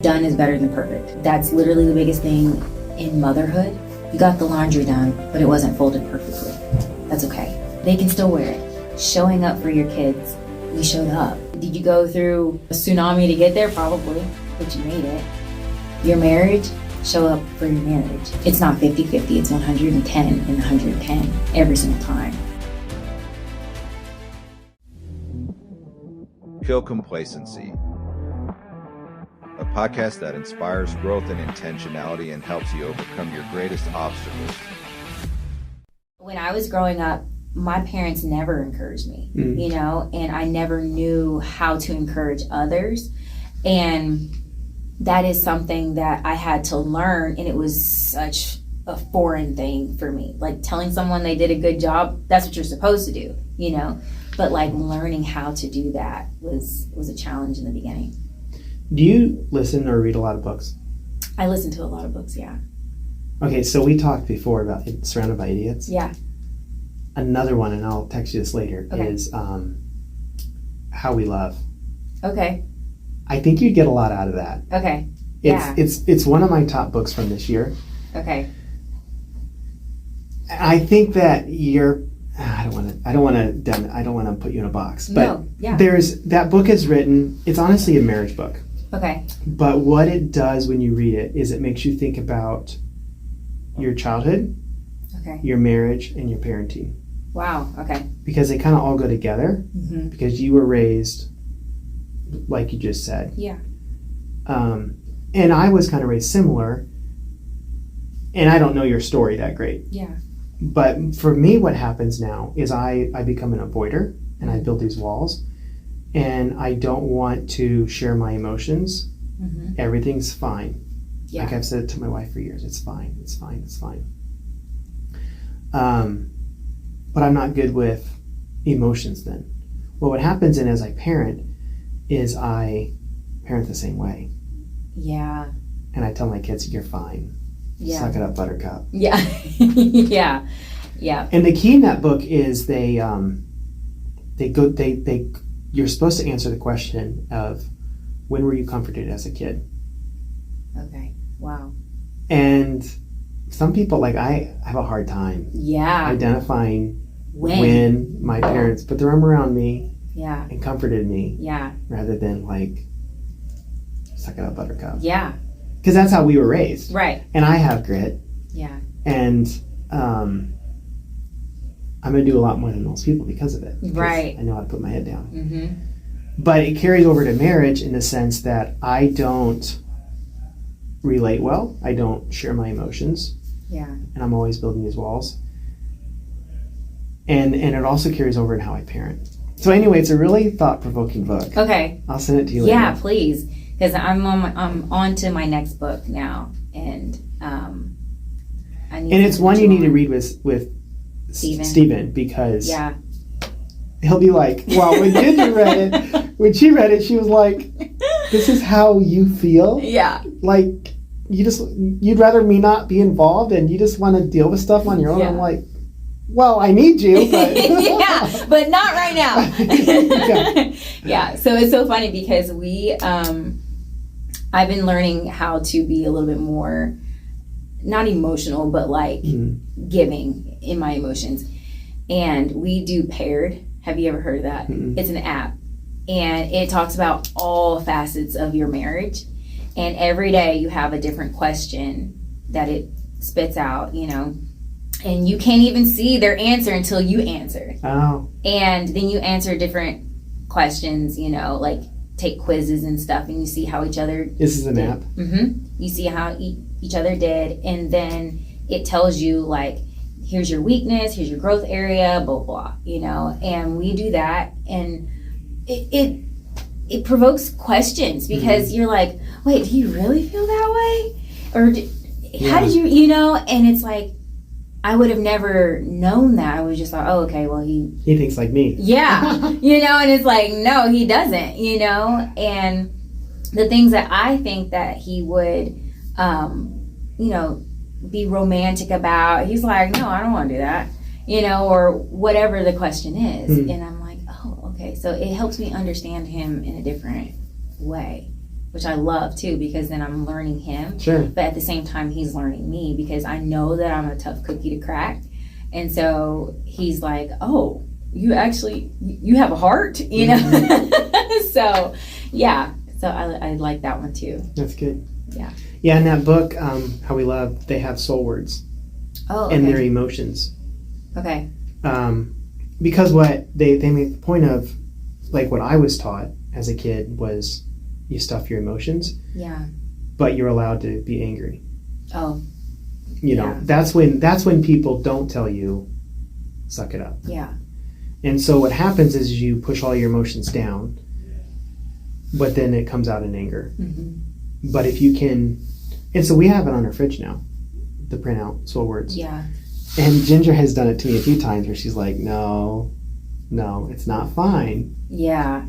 Done is better than perfect. That's literally the biggest thing in motherhood. You got the laundry done, but it wasn't folded perfectly. That's okay. They can still wear it. Showing up for your kids, you showed up. Did you go through a tsunami to get there? Probably, but you made it. Your marriage, show up for your marriage. It's not 50-50, it's 110 and 110 every single time. Kill Complacency, a podcast that inspires growth and intentionality and helps you overcome your greatest obstacles. When I was growing up, my parents never encouraged me, and I never knew how to encourage others. And that is something that I had to learn, and it was such a foreign thing for me. Like telling someone they did a good job, that's what you're supposed to do, But like learning how to do that was a challenge in the beginning. Do you listen or read a lot of books? I listen to a lot of books, yeah. Okay, so we talked before about Surrounded by Idiots. Yeah. Another one, and I'll text you this later, is How We Love. Okay. I think you'd get a lot out of that. Okay. It's one of my top books from this year. Okay. I think that I don't want to put you in a box, but that book is written. It's honestly a marriage book. Okay. But what it does when you read it is it makes you think about your childhood, your marriage, and your parenting. Wow. Okay. Because they kind of all go together. Mm-hmm. Because you were raised, like you just said. Yeah. And I was kind of raised similar. And I don't know your story that great. Yeah. But for me, what happens now is I become an avoider, and I build these walls, and I don't want to share my emotions. Mm-hmm. Everything's fine. Yeah. Like I've said it to my wife for years. It's fine. It's fine. It's fine. But I'm not good with emotions then. Well, what happens then as I parent is I parent the same way. Yeah. And I tell my kids, you're fine. Yeah. Suck it up, buttercup. Yeah. Yeah. Yeah. And the key in that book is you're supposed to answer the question of, when were you comforted as a kid? Okay. Wow. And some people, like I have a hard time identifying when my parents put their arm around me and comforted me rather than like, suck it up, buttercup. Yeah. Because that's how we were raised. Right. And I have grit. Yeah. And I'm going to do a lot more than most people because of it. Right. I know how to put my head down. Mm-hmm. But it carries over to marriage in the sense that I don't relate well. I don't share my emotions. Yeah. And I'm always building these walls. And it also carries over in how I parent. So anyway, it's a really thought-provoking book. Okay. I'll send it to you later. Yeah, please. Because I'm on to my next book now, and I need. And it's one you need to read with Stephen because he'll be like, well, when Ginger read it, when she read it, she was like, "This is how you feel." Yeah. Like you'd rather me not be involved, and you just want to deal with stuff on your own. Yeah. I'm like, well, I need you, but yeah, but not right now. Yeah. So it's so funny because I've been learning how to be a little bit more, not emotional, but like giving in my emotions. And we do Paired. Have you ever heard of that? Mm-hmm. It's an app. And it talks about all facets of your marriage. And every day you have a different question that it spits out, And you can't even see their answer until you answer. Oh. And then you answer different questions, like take quizzes and stuff, and you see how each other This is an did. app? Mm-hmm. You see how each other did, and then it tells you, like, here's your weakness, here's your growth area, blah, blah, and we do that, and it provokes questions because you're like, wait, do you really feel that way? Or how did you, and it's like, I would have never known that. I would just thought, oh, okay, well, he thinks like me. Yeah. And it's like, no, he doesn't, and the things that I think that he would, be romantic about, he's like, no, I don't want to do that, or whatever the question is. And I'm like, oh, okay. So it helps me understand him in a different way. which I love too, because then I'm learning him. Sure. But at the same time, he's learning me, because I know that I'm a tough cookie to crack. And so he's like, oh, you have a heart, you know? Mm-hmm. So, yeah. So I like that one too. That's good. Yeah. Yeah, in that book, How We Love, they have soul words. Oh, okay. And their emotions. Okay. Because what they make the point of, like what I was taught as a kid was you stuff your emotions. Yeah. But you're allowed to be angry. Oh. You know, that's when people don't tell you, suck it up. Yeah. And so what happens is you push all your emotions down, but then it comes out in anger. Mm-hmm. But if you can, and so we have it on our fridge now, the printout, soul words. Yeah. And Ginger has done it to me a few times where she's like, no, it's not fine. Yeah.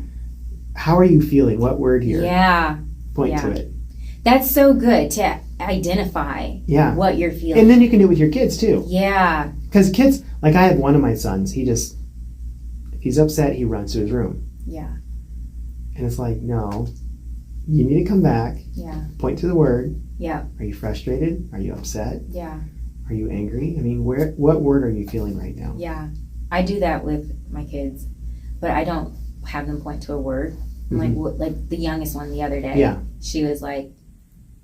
How are you feeling? What word here? Yeah. Point to it. That's so good to identify what you're feeling. And then you can do it with your kids too. Yeah. Because kids, like I have one of my sons, if he's upset, he runs to his room. Yeah. And it's like, no, you need to come back. Yeah. Point to the word. Yeah. Are you frustrated? Are you upset? Yeah. Are you angry? I mean, what word are you feeling right now? Yeah. I do that with my kids, but I don't have them point to a word. Mm-hmm. Like the youngest one the other day, she was like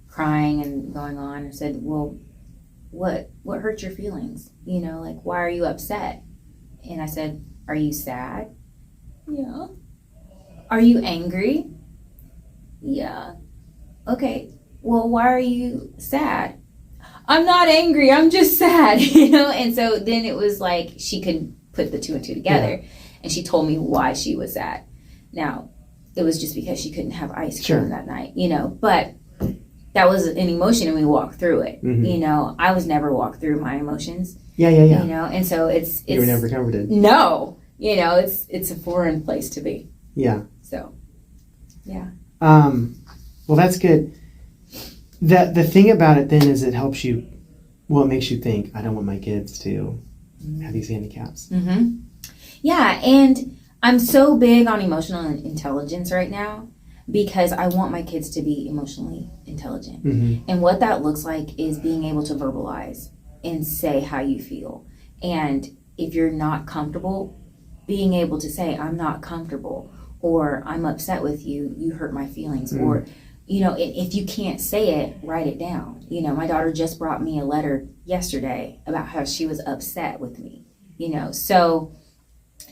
crying and going on and said, well, what hurt your feelings? You know, like, why are you upset? And I said, are you sad? Yeah. Are you angry? Yeah. Okay. Well, why are you sad? I'm not angry. I'm just sad, you know? And so then it was like she could put the two and two together. Yeah. And she told me why she was sad. Now, it was just because she couldn't have ice cream that night, you know? But that was an emotion and we walked through it. Mm-hmm. You know, I was never walked through my emotions. Yeah. You know, and so it's you were never comforted. No. You know, it's a foreign place to be. Yeah. So, yeah. Well, that's good. The thing about it then is it helps you, well, it makes you think, I don't want my kids to have these handicaps. Mm-hmm. Yeah, and I'm so big on emotional intelligence right now because I want my kids to be emotionally intelligent. Mm-hmm. And what that looks like is being able to verbalize and say how you feel. And if you're not comfortable, being able to say, I'm not comfortable, or I'm upset with you, you hurt my feelings, or, you know, if you can't say it, write it down. You know, my daughter just brought me a letter yesterday about how she was upset with me, you know, so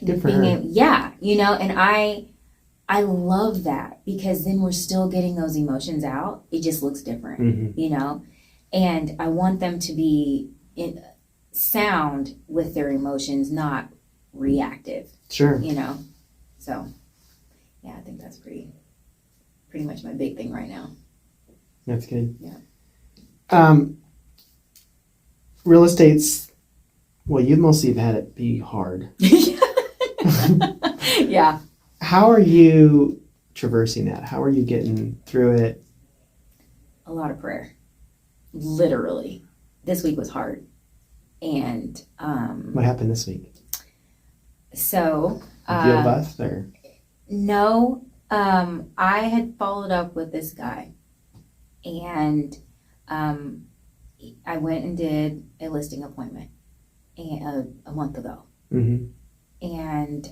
good for her. Yeah, you know, and I love that because then we're still getting those emotions out. It just looks different, you know, and I want them to be sound with their emotions, not reactive. Sure. You know, so yeah, I think that's pretty much my big thing right now. That's good. Yeah. Real estate's, well, you mostly have had it be hard. Yeah. How are you traversing that? How are you getting through it? A lot of prayer. Literally. This week was hard. And what happened this week? So Did you bust or? No. I had followed up with this guy and I went and did a listing appointment a month ago. Mm-hmm. And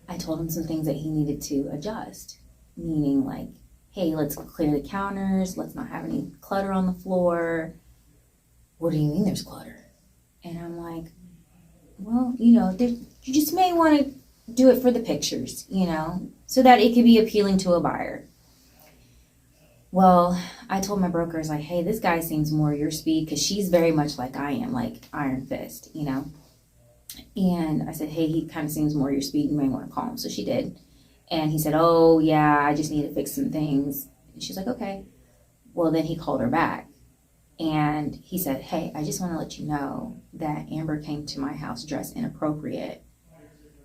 I told him some things that he needed to adjust, meaning like, hey, let's clear the counters, let's not have any clutter on the floor. What do you mean there's clutter? And I'm like, well, you know, you just may want to do it for the pictures, you know, so that it could be appealing to a buyer. Well, I told my brokers, like, hey, this guy seems more your speed because she's very much like I am, like iron fist, you know. And I said, hey, he kind of seems more your speed. You may want to call him. So she did. And he said, oh, yeah, I just need to fix some things. And she's like, okay. Well, then he called her back. And he said, hey, I just want to let you know that Amber came to my house dressed inappropriate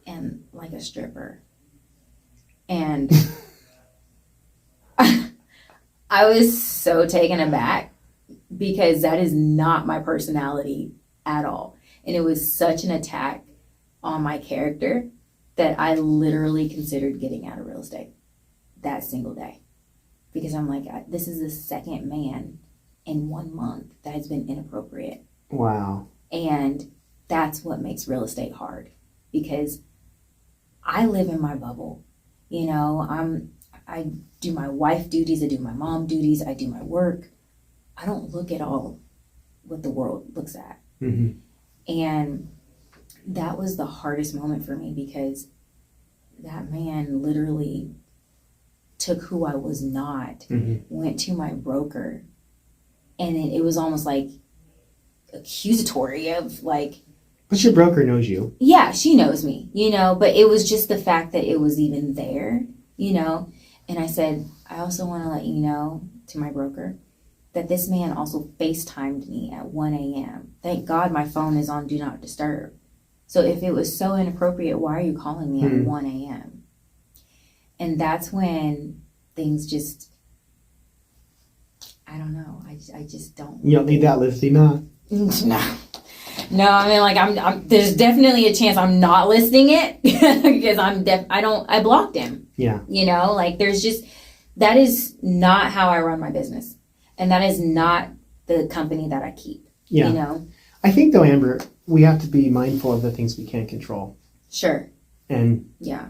and like a stripper. And I was so taken aback because that is not my personality at all. And it was such an attack on my character that I literally considered getting out of real estate. that single day. Because I'm like, this is the second man in 1 month that has been inappropriate. Wow. And that's what makes real estate hard, because I live in my bubble. You know, I do my wife duties, I do my mom duties, I do my work. I don't look at all what the world looks at. Mm-hmm. And that was the hardest moment for me, because that man literally took who I was not, mm-hmm. went to my broker, and it was almost like accusatory of like, but your broker knows you. Yeah, she knows me, you know, but it was just the fact that it was even there, you know. And I said, I also want to let you know, to my broker, that this man also FaceTimed me at 1 a.m. Thank God my phone is on Do Not Disturb. So if it was so inappropriate, why are you calling me at 1 a.m.? And that's when things just, I don't know. I just don't. You don't need that listing, huh? No, I mean, like, I'm there's definitely a chance I'm not listing it because I blocked him. Yeah. You know, like, that is not how I run my business. And that is not the company that I keep. Yeah. You know? I think, though, Amber, we have to be mindful of the things we can't control. Sure. And yeah.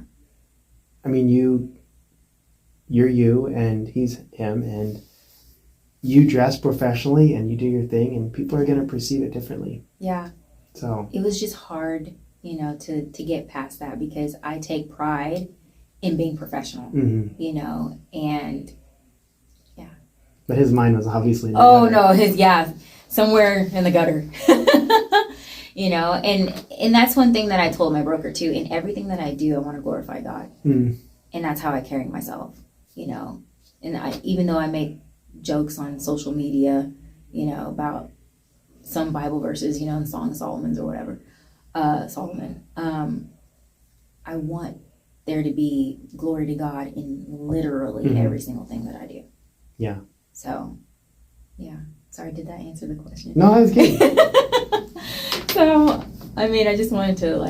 I mean, you're you and he's him, and you dress professionally and you do your thing, and people are going to perceive it differently. Yeah. So it was just hard, you know, to get past that, because I take pride in being professional, mm-hmm. you know, and yeah. But his mind was obviously in the gutter. No, somewhere in the gutter. You know, and that's one thing that I told my broker too. In everything that I do, I want to glorify God. Mm. And that's how I carry myself, you know. And even though I make jokes on social media, you know, about some Bible verses, you know, in Song of Solomon's or whatever, Solomon, I want there to be glory to God in literally mm-hmm. every single thing that I do. Yeah. So, yeah. Sorry, did that answer the question? No, I was kidding. So, I mean, I just wanted to,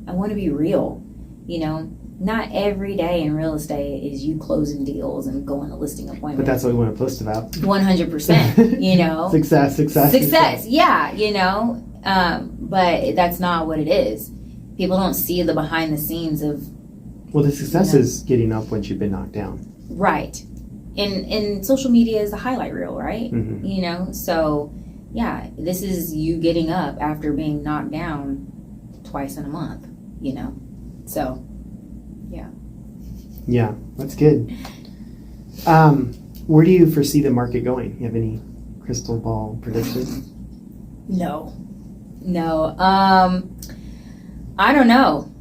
I want to be real, you know. Not every day in real estate is you closing deals and going to listing appointments. But that's what we want to post about. 100%, you know. Success. Yeah, you know. But that's not what it is. People don't see the behind the scenes of... Well, the success is getting up once you've been knocked down. Right. And social media is the highlight reel, right? Mm-hmm. You know, so... Yeah, this is you getting up after being knocked down twice in a month, you know? So, yeah. Yeah, that's good. Where do you foresee the market going? You have any crystal ball predictions? No. I don't know.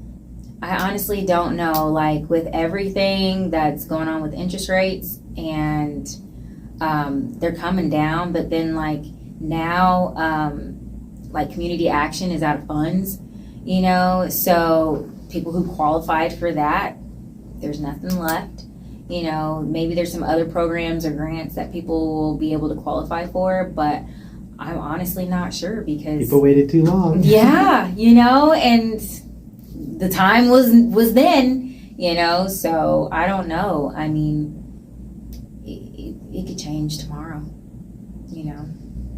I honestly don't know. Like, with everything that's going on with interest rates, and they're coming down, but then, like, now, like, community action is out of funds, you know, so people who qualified for that, there's nothing left. You know, maybe there's some other programs or grants that people will be able to qualify for, but I'm honestly not sure, because people waited too long. Yeah, you know, and the time was then, you know, so I don't know. I mean, it could change tomorrow, you know.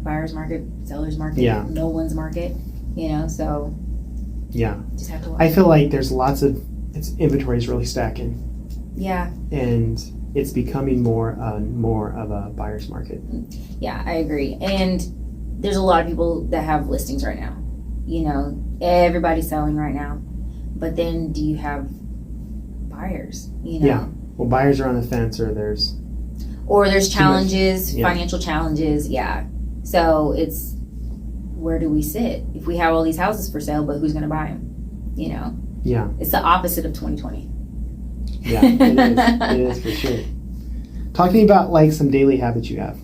Buyer's market, seller's market, yeah. No one's market, you know, so yeah. Just have to watch. I feel like there's inventory is really stacking. Yeah. And it's becoming more of a buyer's market. Yeah, I agree. And there's a lot of people that have listings right now. You know, everybody's selling right now. But then do you have buyers, you know? Yeah. Well, buyers are on the fence, or there's challenges, yeah. Financial challenges, yeah. So it's, where do we sit? If we have all these houses for sale, but who's going to buy them? You know? Yeah. It's the opposite of 2020. Yeah, it is for sure. Talk to me about, like, some daily habits you have.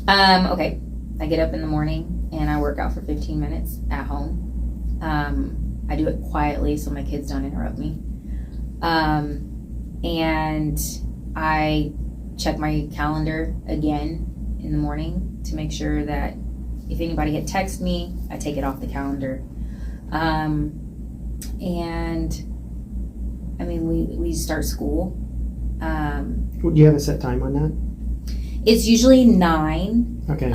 Okay. I get up in the morning and I work out for 15 minutes at home. I do it quietly so my kids don't interrupt me. And I check my calendar again in the morning to make sure that if anybody had texted me, I take it off the calendar. And I mean, we start school. Do you have a set time on that? It's usually 9. Okay.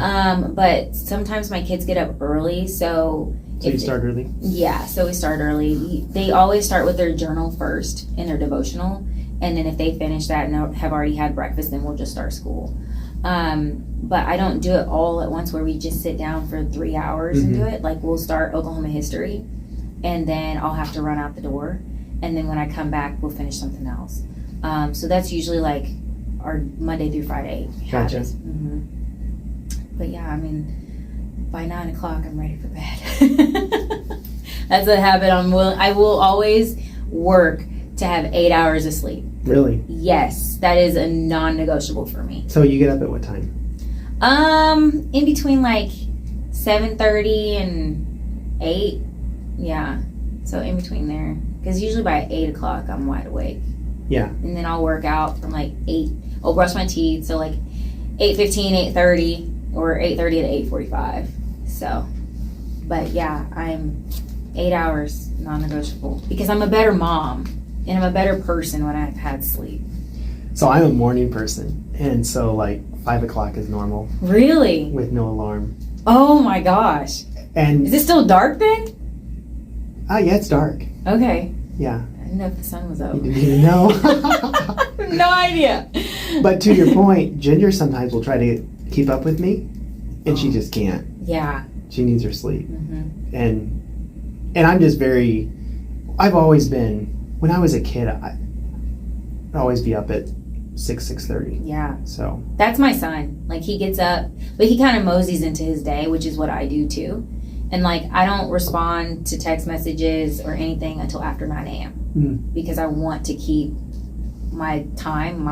But sometimes my kids get up early, so you start early? Yeah, so we start early. They always start with their journal first and their devotional, and then if they finish that and have already had breakfast, then we'll just start school. But I don't do it all at once where we just sit down for 3 hours and do it. Like, we'll start Oklahoma history, and then I'll have to run out the door, and then when I come back, we'll finish something else. So that's usually like our Monday through Friday habits. Gotcha. But yeah, I mean, by 9 o'clock, I'm ready for bed. That's a habit I will always work to have 8 hours of sleep. Really? Yes, that is a non-negotiable for me. So you get up at what time? In between like 7:30 and 8. Yeah, so in between there, because usually by 8 o'clock I'm wide awake. Yeah. And then I'll work out from like 8. I'll brush my teeth, so like 8:15, 8:30, or 8:30 to 8:45. So, but yeah, I'm 8 hours non-negotiable because I'm a better mom and I'm a better person when I've had sleep. So I'm a morning person, and so like 5 o'clock is normal. Really? With no alarm. Oh my gosh. And is it still dark then? Yeah, it's dark. Okay. Yeah. I didn't know if the sun was up. You didn't even know. No idea. But to your point, Ginger sometimes will try to keep up with me, and she just can't. Yeah. She needs her sleep. And I'm just very, I've always been, when I was a kid, I'd always be up at 6:30. Yeah. So. That's my son. Like, he gets up, but he kind of moseys into his day, which is what I do too. And like, I don't respond to text messages or anything until after 9 a.m. Because I want to keep my time,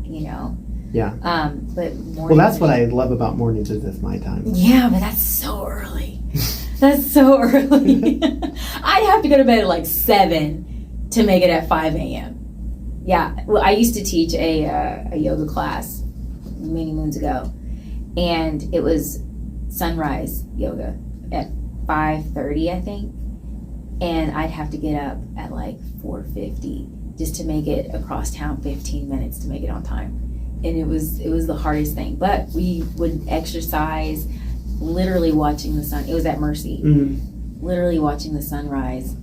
you know? Yeah. But well, that's what I love about mornings is it's my time. Yeah, but that's so early. That's so early. I'd have to go to bed at like 7 to make it at 5 a.m. Yeah. Well, I used to teach a yoga class many moons ago, and it was sunrise yoga at 5:30, I think. And I'd have to get up at like 4:50 just to make it across town 15 minutes to make it on time. And it was the hardest thing. But we would exercise literally watching the sun. It was at Mercy. Literally watching the sunrise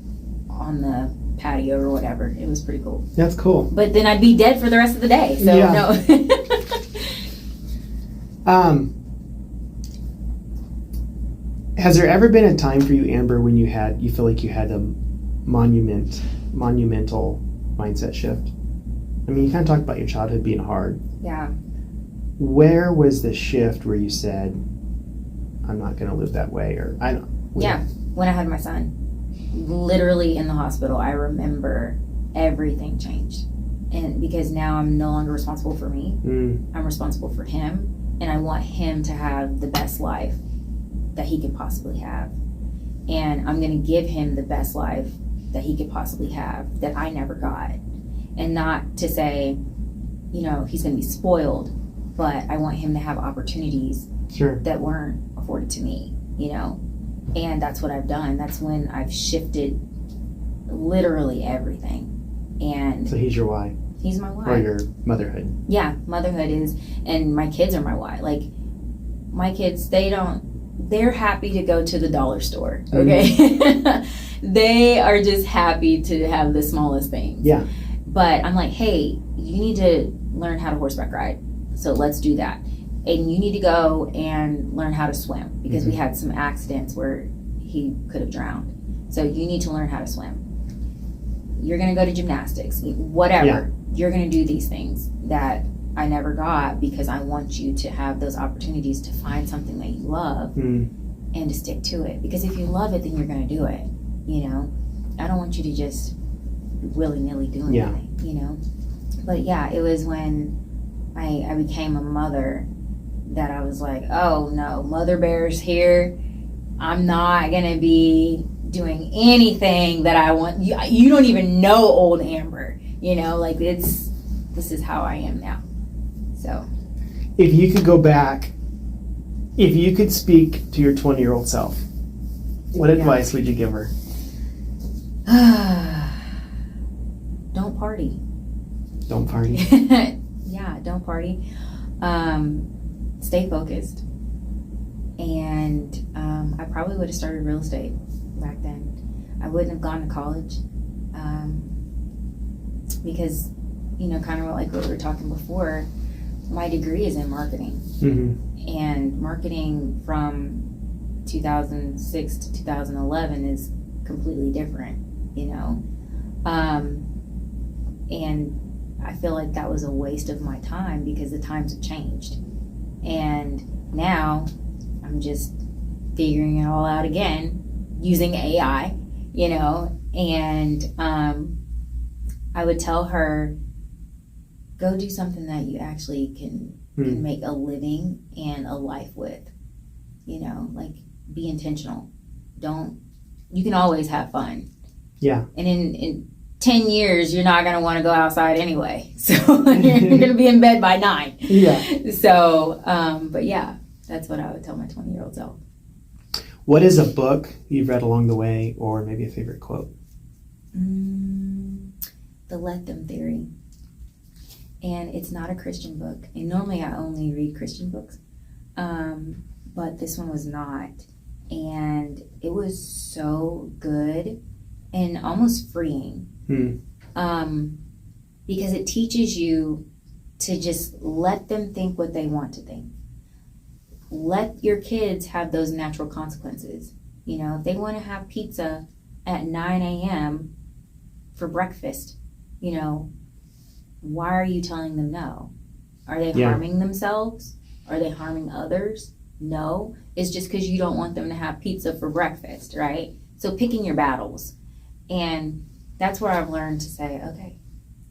on the patio or whatever. It was pretty cool. That's cool. But then I'd be dead for the rest of the day. So yeah. No. Has there ever been a time for you, Amber, when you feel like you had a monumental mindset shift? I mean, you kind of talked about your childhood being hard. Yeah. Where was the shift where you said, I'm not going to live that way? Or I don't. Yeah, when I had my son. Literally in the hospital, I remember everything changed. And because now I'm no longer responsible for me. I'm responsible for him. And I want him to have the best life that he could possibly have. And I'm going to give him the best life that he could possibly have that I never got. And not to say, you know, he's going to be spoiled, but I want him to have opportunities that weren't afforded to me, you know? And that's what I've done. That's when I've shifted literally everything. And so he's your why? He's my why. Or your motherhood? Yeah, motherhood is, and my kids are my why. Like, my kids, they're happy to go to the dollar store, okay? They are just happy to have the smallest things. Yeah. But I'm like, hey, you need to learn how to horseback ride. So let's do that. And you need to go and learn how to swim because we had some accidents where he could have drowned. So you need to learn how to swim. You're going to go to gymnastics, whatever. Yeah. You're going to do these things that I never got because I want you to have those opportunities to find something that you love and to stick to it. Because if you love it, then you're going to do it, you know? I don't want you to just willy-nilly do anything, you know? But yeah, it was when I became a mother that I was like, oh no, Mother Bear's here. I'm not going to be doing anything that I want. You don't even know old Amber, you know? Like, this is how I am now. So, if you could go back, if you could speak to your 20-year-old self, what advice would you give her? Don't party. Yeah, don't party. Stay focused. And I probably would have started real estate back then. I wouldn't have gone to college because, kind of like what we were talking before, my degree is in marketing. Mm-hmm. And marketing from 2006 to 2011 is completely different, and I feel like that was a waste of my time because the times have changed. And now I'm just figuring it all out again using AI, and I would tell her, go do something that you actually can make a living and a life with, like be intentional. You can always have fun. Yeah. And in 10 years, you're not going to want to go outside anyway. So you're going to be in bed by 9. Yeah. So, but yeah, that's what I would tell my 20-year-old self. What is a book you've read along the way, or maybe a favorite quote? The Let Them Theory. And it's not a Christian book. And normally I only read Christian books. But this one was not. And it was so good and almost freeing. Because it teaches you to just let them think what they want to think. Let your kids have those natural consequences. If they want to have pizza at 9 a.m. for breakfast, why are you telling them no? Are they harming themselves? Are they harming others? No. It's just because you don't want them to have pizza for breakfast, right? So picking your battles. And that's where I've learned to say, okay,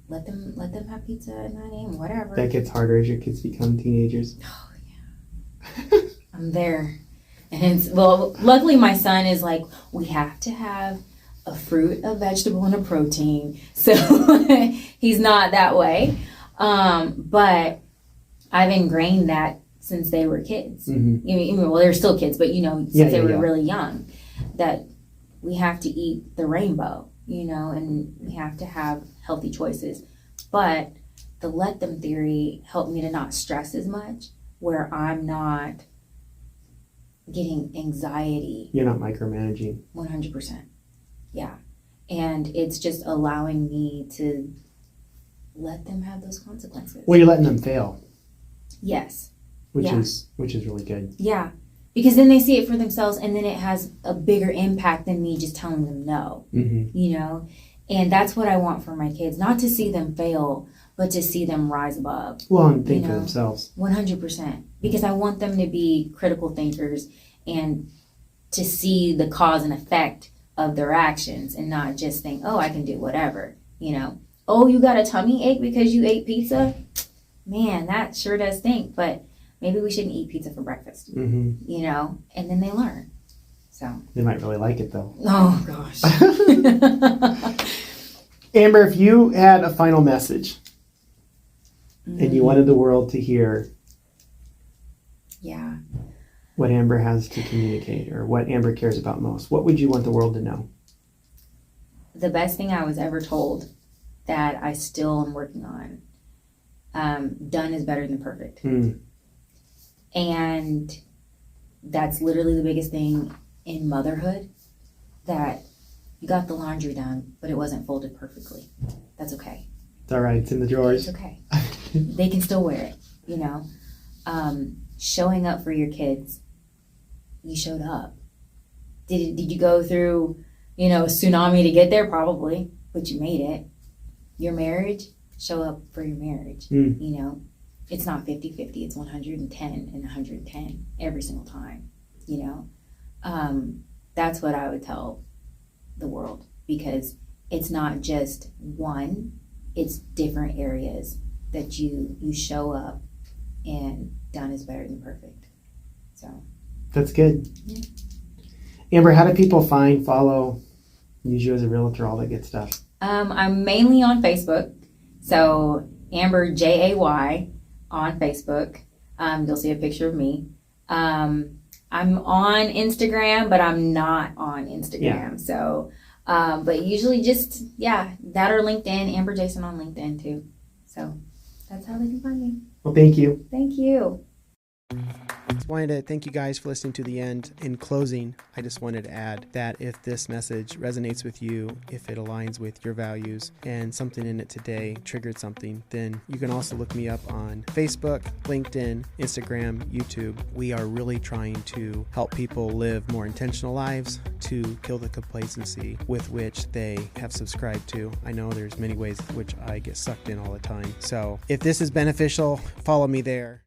let them have pizza at 9 a.m., whatever. That gets harder as your kids become teenagers. Oh, yeah. I'm there. And luckily my son is like, we have to have a fruit, a vegetable, and a protein. So he's not that way. But I've ingrained that since they were kids. Mm-hmm. They're still kids, but since they were really young, that we have to eat the rainbow, and we have to have healthy choices. But the Let Them Theory helped me to not stress as much, where I'm not getting anxiety. You're not micromanaging. 100%. Yeah. And it's just allowing me to let them have those consequences. Well, you're letting them fail. Yes. Which is really good. Yeah. Because then they see it for themselves, and then it has a bigger impact than me just telling them no. Mm-hmm. And that's what I want for my kids. Not to see them fail, but to see them rise above. Well, and think for themselves. 100%. Because I want them to be critical thinkers and to see the cause and effect of their actions and not just think, oh, I can do whatever. Oh, you got a tummy ache because you ate pizza? Man, that sure does stink. But maybe we shouldn't eat pizza for breakfast. Mm-hmm. And then they learn. So they might really like it, though. Oh, gosh. Amber, if you had a final message and you wanted the world to hear what Amber has to communicate or what Amber cares about most, what would you want the world to know? The best thing I was ever told that I still am working on, done is better than perfect. And that's literally the biggest thing in motherhood, that you got the laundry done, but it wasn't folded perfectly. That's okay. It's all right. It's in the drawers. It's okay. They can still wear it, Showing up for your kids. You showed up. Did you go through, a tsunami to get there? Probably, but you made it. Your marriage, show up for your marriage. It's not 50-50, it's 110 and 110 every single time, That's what I would tell the world, because it's not just one, it's different areas that you show up, and done is better than perfect. So that's good. Yeah. Amber, how do people find, follow, use you as a realtor, all that good stuff? I'm mainly on Facebook, so Amber Jay on Facebook. You'll see a picture of me. I'm on Instagram, but I'm not on Instagram. Yeah. So, but usually just, that or LinkedIn, Amber Jason on LinkedIn too. So that's how they can find me. Well, thank you. Thank you. Just wanted to thank you guys for listening to the end. In closing, I just wanted to add that if this message resonates with you, if it aligns with your values, and something in it today triggered something, then you can also look me up on Facebook, LinkedIn, Instagram, YouTube. We are really trying to help people live more intentional lives, to kill the complacency with which they have subscribed to. I know there's many ways in which I get sucked in all the time. So if this is beneficial, follow me there.